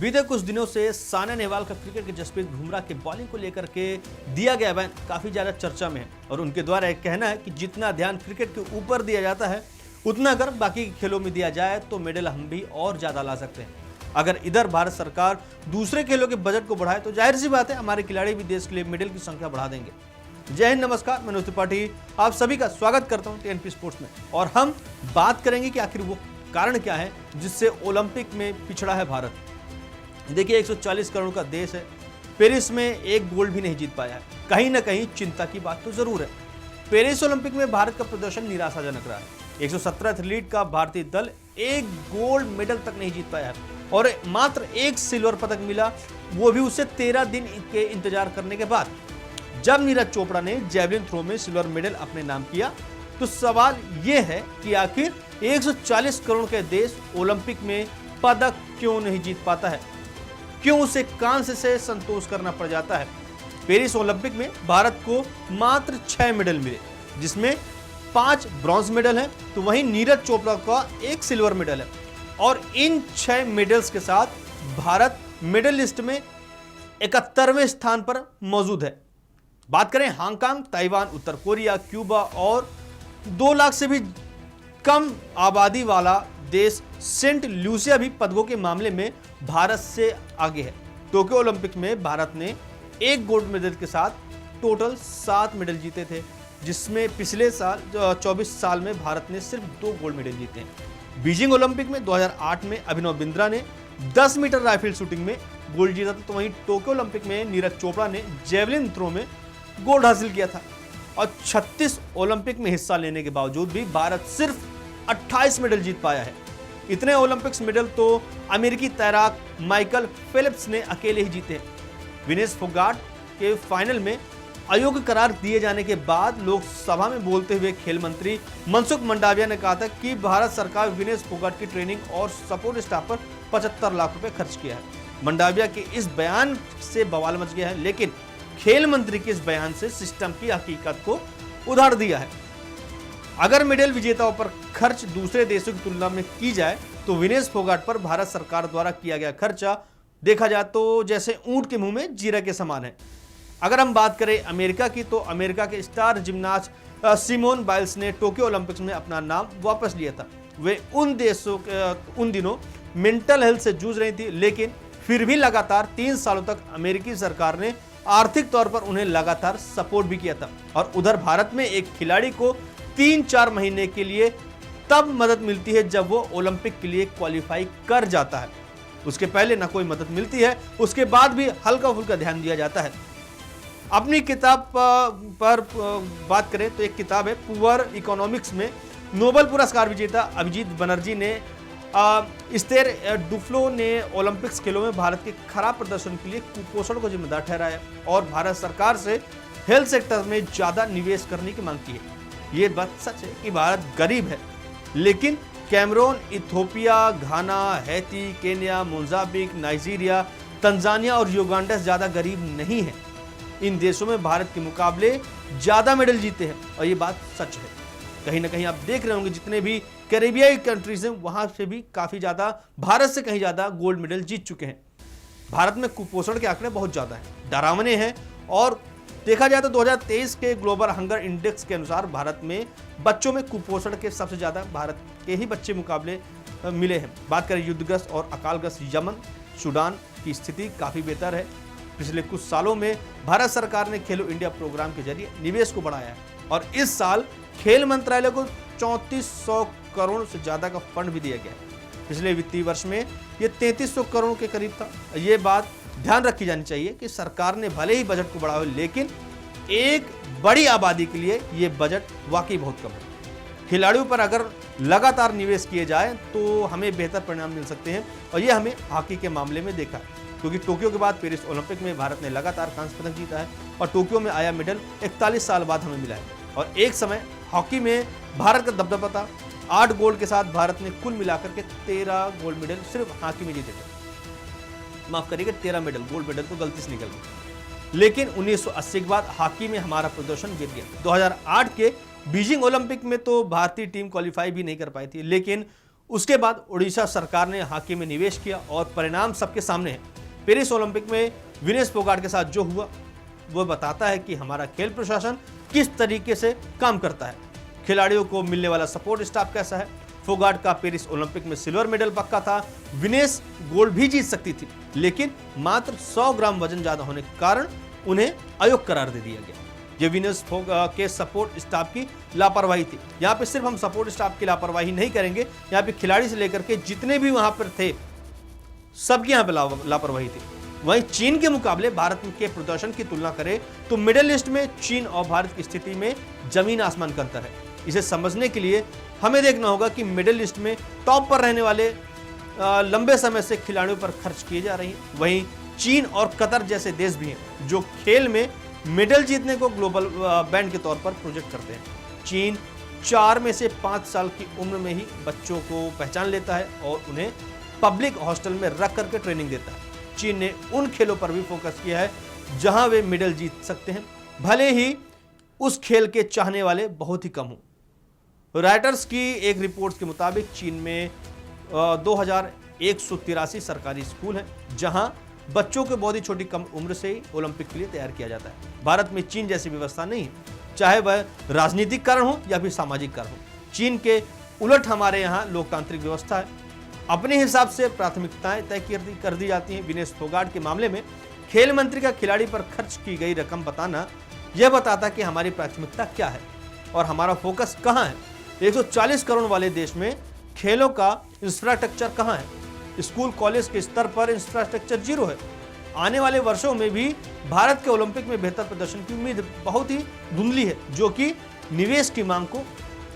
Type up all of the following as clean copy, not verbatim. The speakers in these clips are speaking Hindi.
बीते कुछ दिनों से सानिया नेहवाल का क्रिकेट के जसप्रीत बुमराह के बॉलिंग को लेकर के दिया गया बयान काफी ज्यादा चर्चा में है और उनके द्वारा एक कहना है कि जितना ध्यान क्रिकेट के ऊपर दिया जाता है उतना अगर बाकी के खेलों में दिया जाए तो मेडल हम भी और ज्यादा ला सकते हैं। अगर इधर भारत सरकार दूसरे खेलों के बजट को बढ़ाए तो जाहिर सी बात है हमारे खिलाड़ी भी देश के लिए मेडल की संख्या बढ़ा देंगे। जय हिंद, नमस्कार, मैं मनोज त्रिपाठी आप सभी का स्वागत करता हूं टीएनपी स्पोर्ट्स में और हम बात करेंगे कि आखिर वो कारण क्या है जिससे ओलंपिक में पिछड़ा है भारत। देखिए 140 करोड़ का देश है, पेरिस में एक गोल्ड भी नहीं जीत पाया है। कहीं ना कहीं चिंता की बात तो जरूर है। पेरिस ओलंपिक में भारत का प्रदर्शन निराशाजनक रहा है। 117 एथलीट का भारतीय दल एक गोल्ड मेडल तक नहीं जीत पाया है और मात्र एक सिल्वर पदक मिला, वो भी उसे 13 दिन के इंतजार करने के बाद। जब नीरज चोपड़ा ने जैवलिन थ्रो में सिल्वर मेडल अपने नाम किया तो सवाल यह है कि आखिर 140 करोड़ के देश ओलंपिक में पदक क्यों नहीं जीत पाता है, क्यों उसे कांस्य से संतोष करना पड़ जाता है। पेरिस ओलंपिक में भारत को मात्र 6 मेडल मिले, जिसमें 5 ब्रॉन्ज मेडल हैं, तो वहीं नीरज चोपड़ा का एक सिल्वर मेडल है और इन 6 मेडल्स के साथ भारत मेडल लिस्ट में 71वें स्थान पर मौजूद है। बात करें हांगकांग, ताइवान, उत्तर कोरिया, क्यूबा और 2 लाख से भी कम आबादी वाला देश सेंट लूसिया भी पदकों के मामले में भारत से आगे है। टोक्यो ओलंपिक में भारत ने एक गोल्ड मेडल के साथ टोटल 7 मेडल जीते थे, जिसमें पिछले साल 24 साल में भारत ने सिर्फ 2 गोल्ड मेडल जीते हैं। बीजिंग ओलंपिक में 2008 में अभिनव बिंद्रा ने 10 मीटर राइफल शूटिंग में गोल्ड जीता था, तो वहीं टोक्यो ओलंपिक में नीरज चोपड़ा ने जेवलिन थ्रो में गोल्ड हासिल किया था। और 36 ओलंपिक में हिस्सा लेने के बावजूद भी भारत सिर्फ 28 मेडल जीत पाया है। इतने ओलंपिक्स मेडल तो अमेरिकी तैराक माइकल फेलिप्स ने अकेले ही जीते हैं। विनेश फोगाट के फाइनल में अयोग्य करार दिए जाने के बाद लोकसभा में बोलते हुए खेल मंत्री मनसुख मंडाविया ने कहा था कि भारत सरकार विनेश फोगाट की ट्रेनिंग और सपोर्ट स्टाफ पर 75 लाख रुपए खर्च किया है। मंडाविया के इस बयान से बवाल मच गया है, लेकिन खेल मंत्री के इस बयान से सिस्टम की हकीकत को उधार दिया है। अगर मेडल विजेताओं पर खर्च दूसरे देशों की तुलना में की जाए तो विनेश फोगाट पर भारत सरकार द्वारा किया गया खर्चा देखा जाए तो जैसे ऊंट के मुंह में जीरा के समान है। अगर हम बात करें अमेरिका की, तो अमेरिका के स्टार जिम्नास्ट सिमोन बाइल्स ने टोक्यो ओलंपिक्स में अपना नाम वापस लिया था। वे उन दिनों मेंटल हेल्थ से जूझ रही थी, लेकिन फिर भी लगातार 3 सालों तक अमेरिकी सरकार ने आर्थिक तौर पर उन्हें लगातार सपोर्ट भी किया था। और उधर भारत में एक खिलाड़ी को 3-4 महीने के लिए तब मदद मिलती है जब वो ओलंपिक के लिए क्वालिफाई कर जाता है। उसके पहले ना कोई मदद मिलती है, उसके बाद भी हल्का फुल्का ध्यान दिया जाता है। अपनी किताब पर बात करें तो एक किताब है पुअर इकोनॉमिक्स में नोबेल पुरस्कार विजेता अभिजीत बनर्जी ने स्टेर डुफ्लो ने ओलंपिक्स खेलों में भारत के खराब प्रदर्शन के लिए कुपोषण को जिम्मेदार ठहराया और भारत सरकार से हेल्थ सेक्टर में ज्यादा निवेश करने की मांग की है। ये बात सच है कि भारत गरीब है, लेकिन Cameroon, Ethiopia, Ghana, Haiti, Kenya, Mozambique, Nigeria, Tanzania और युगांडा ज्यादा गरीब नहीं है। इन देशों में भारत के मुकाबले ज्यादा मेडल जीते हैं और ये बात सच है। कहीं ना कहीं आप देख रहे होंगे जितने भी कैरेबियाई कंट्रीज हैं वहां से भी काफी ज्यादा, भारत से कहीं ज्यादा गोल्ड मेडल जीत चुके हैं। भारत में कुपोषण के आंकड़े बहुत ज्यादा हैं, डरावने हैं और देखा जाए तो 2023 के ग्लोबल हंगर इंडेक्स के अनुसार भारत में बच्चों में कुपोषण के सबसे ज्यादा भारत के ही बच्चे मुकाबले मिले हैं। बात करें युद्धग्रस्त और अकालग्रस्त यमन, सूडान की स्थिति काफी बेहतर है। पिछले कुछ सालों में भारत सरकार ने खेलो इंडिया प्रोग्राम के जरिए निवेश को बढ़ाया है और इस साल खेल मंत्रालय को 3400 करोड़ से ज्यादा का फंड भी दिया गया है। पिछले वित्तीय वर्ष में ये 3300 करोड़ के करीब था। ये बात ध्यान रखी जानी चाहिए कि सरकार ने भले ही बजट को बढ़ाया हो, लेकिन एक बड़ी आबादी के लिए ये बजट वाकई बहुत कम है। खिलाड़ियों पर अगर लगातार निवेश किए जाए तो हमें बेहतर परिणाम मिल सकते हैं और ये हमें हॉकी के मामले में देखा है, क्योंकि टोक्यो के बाद पेरिस ओलंपिक में भारत ने लगातार कांस्य पदक जीता है और टोक्यो में आया मेडल 41 साल बाद हमें मिला है। और एक समय हॉकी में भारत का दबदबा था। 8 गोल्ड के साथ भारत ने कुल मिलाकर के 13 गोल्ड मेडल सिर्फ हॉकी में जीते थे। माफ करिएगा, 13 मेडल, गोल्ड मेडल तो गलती से निकल गए। लेकिन 1980 के बाद हॉकी में हमारा प्रदर्शन गिर गया। 2008 के बीजिंग ओलंपिक में तो भारतीय टीम क्वालिफाई भी नहीं कर पाई थी, लेकिन उसके बाद उड़ीसा सरकार ने हॉकी में निवेश किया और परिणाम सबके सामने है। पेरिस ओलंपिक में विनेश फोगाट के साथ जो हुआ वो बताता है कि हमारा खेल प्रशासन किस तरीके से काम करता है, खिलाड़ियों को मिलने वाला सपोर्ट स्टाफ कैसा है। फोगाट का पेरिस ओलंपिक में सिल्वर मेडल पक्का था। विनेश गोल्ड भी जीत सकती थी, लेकिन मात्र 100 ग्राम वजन ज्यादा होने के कारण उन्हें अयोग्य करार दे दिया गया। ये विनेश के सपोर्ट स्टाफ की लापरवाही थी। यहाँ पे सिर्फ हम सपोर्ट स्टाफ की लापरवाही नहीं करेंगे, यहाँ पे खिलाड़ी से लेकर के जितने भी वहां पर थे सबकी यहाँ पे लापरवाही थी। वहीं चीन के मुकाबले भारत के प्रदर्शन की तुलना करें तो मिडिल ईस्ट में चीन और भारत की स्थिति में जमीन आसमान का अंतर है। इसे समझने के लिए हमें देखना होगा कि मिडिल ईस्ट में टॉप पर रहने वाले लंबे समय से खिलाड़ियों पर खर्च किए जा रही हैं। वहीं चीन और कतर जैसे देश भी हैं जो खेल में मेडल जीतने को ग्लोबल बैंड के तौर पर प्रोजेक्ट करते हैं। चीन 4 में से 5 साल की उम्र में ही बच्चों को पहचान लेता है और उन्हें पब्लिक हॉस्टल में रख करके ट्रेनिंग देता है। चीन ने उन खेलों पर भी फोकस किया है जहां वे मेडल जीत सकते हैं, भले ही उस खेल के चाहने वाले बहुत ही कम हों। राइटर्स की एक रिपोर्ट के मुताबिक चीन में 2183 सरकारी स्कूल हैं जहां बच्चों को बहुत ही छोटी कम उम्र से ही ओलंपिक के लिए तैयार किया जाता है। भारत में चीन जैसी व्यवस्था नहीं है, चाहे वह राजनीतिक कारण हो या फिर सामाजिक कारण हो। चीन के उलट हमारे यहाँ लोकतांत्रिक व्यवस्था है, अपने हिसाब से प्राथमिकताएं तय कर दी जाती हैं। विनेश फोगाट के मामले में खेल मंत्री का खिलाड़ी पर खर्च की गई रकम बताना यह बताता कि हमारी प्राथमिकता क्या है और हमारा फोकस कहां है। 140 करोड़ वाले देश में खेलों का इंफ्रास्ट्रक्चर कहां है। स्कूल कॉलेज के स्तर पर इंफ्रास्ट्रक्चर जीरो है। आने वाले वर्षों में भी भारत के ओलंपिक में बेहतर प्रदर्शन की उम्मीद बहुत ही धुंधली है, जो कि निवेश की मांग को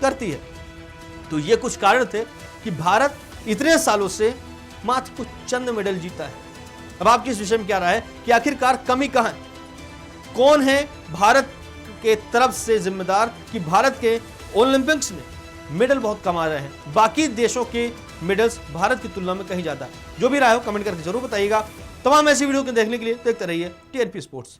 करती है। तो ये कुछ कारण थे कि भारत इतने सालों से मात्र कुछ चंद मेडल जीता है। अब आपकी इस विषय में क्या राय है कि आखिरकार कमी कहां है, कौन है भारत के तरफ से जिम्मेदार कि भारत के ओलंपिक्स में मेडल बहुत कमा रहे हैं, बाकी देशों के मेडल्स भारत की तुलना में कहीं ज्यादा है। जो भी राय हो कमेंट करके जरूर बताइएगा। तमाम ऐसी वीडियो को देखने के लिए देखते रहिए TNP स्पोर्ट्स।